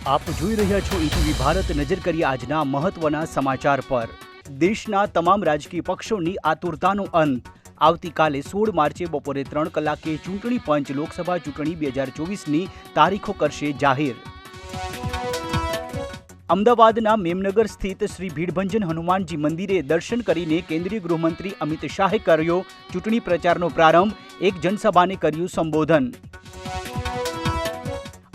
આપ જોઈ રહ્યા છો ઈટીવી ભારત. નજર કરીએ આજના મહત્વના સમાચાર પર. દેશના તમામ રાજકીય પક્ષોની આતુરતાનો અંત. આવતીકાલે 16 માર્ચે બપોરે 3 કલાકે ચૂંટણી પંચ લોકસભા ચૂંટણી 2024ની તારીખો કરશે જાહેર. અમદાવાદના મેમનગર સ્થિત શ્રી ભીડભંજન હનુમાનજી મંદિરે દર્શન કરીને કેન્દ્રીય ગૃહમંત્રી અમિત શાહે કર્યો ચૂંટણી પ્રચારનો પ્રારંભ. એક જનસભાને કર્યું સંબોધન.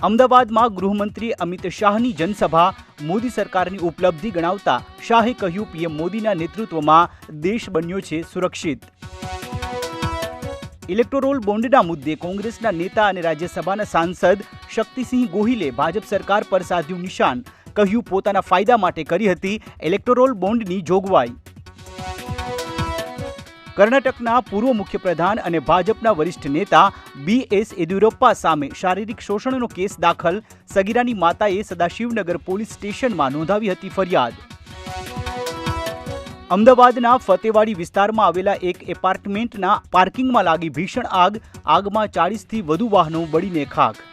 અમદાવાદમાં ગૃહમંત્રી અમિત શાહની જનસભા મોદી સરકારની ઉપલબ્ધિ ગણાવતા શાહે કહ્યું પીએમ મોદીના નેતૃત્વમાં દેશ બન્યો છે સુરક્ષિત. ઇલેક્ટોરલ બોન્ડના મુદ્દે કોંગ્રેસના નેતા અને રાજ્યસભાના સાંસદ શક્તિસિંહ ગોહિલે ભાજપ સરકાર પર સાધ્યું નિશાન. કહ્યું પોતાના ફાયદા માટે કરી હતી ઇલેક્ટોરલ બોન્ડની જોગવાઈ. કર્ણાટકના પૂર્વ મુખ્યપ્રધાન અને ભાજપના વરિષ્ઠ નેતા BS યેદુરપ્પા સામે શારીરિક શોષણનો કેસ દાખલ. સગીરાની માતાએ સદાશિવનગર પોલીસ સ્ટેશનમાં નોંધાવી હતી ફરિયાદ. અમદાવાદના ફતેવાડી વિસ્તારમાં આવેલા એક એપાર્ટમેન્ટના પાર્કિંગમાં લાગી ભીષણ આગ. આગમાં 40થી વધુ વાહનો બળીને ખાખ.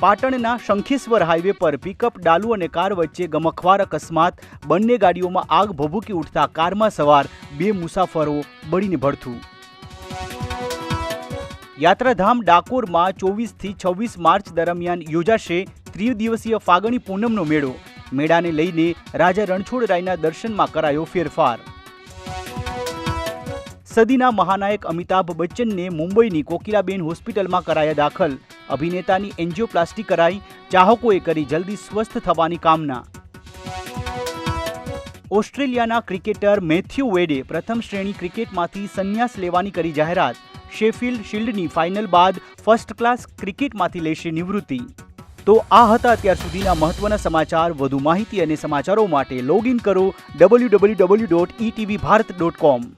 પાટણના શંખેશ્વર હાઈવે પર પિકઅપ ડાલુ અને કાર વચ્ચે ગમખ્વાર અકસ્માત. બંને ગાડીઓમાં આગ ભભૂકી ઉઠતા કારમાં સવાર 2 મુસાફરો બળીને ભડથું. યાત્રાધામ ડાકોરમાં 24થી 26 માર્ચ દરમિયાન યોજાશે ત્રિદિવસીય ફાગણી પૂનમનો મેળો. મેળાને લઈને રાજા રણછોડરાયના દર્શનમાં કરાયો ફેરફાર. સદીના મહાનાયક અમિતાભ બચ્ચનને મુંબઈની કોકિલાબેન હોસ્પિટલમાં કરાયા દાખલ. અભિનેતાની એન્જિયોપ્લાસ્ટી કરાઈ. ચાહકોએ કરી જલ્દી સ્વસ્થ થવાની કામના. ઓસ્ટ્રેલિયાના ક્રિકેટર મેથ્યુ વેડે પ્રથમ શ્રેણી ક્રિકેટમાંથી સંન્યાસ લેવાની કરી જાહેરાત. શેફિલ્ડ શિલ્ડની ફાઇનલ બાદ ફર્સ્ટ ક્લાસ ક્રિકેટમાંથી લેશે નિવૃત્તિ. તો આ હતા અત્યાર સુધીના મહત્વના સમાચાર. વધુ માહિતી અને સમાચારો માટે લોગિન કરો www.etvbharat.com.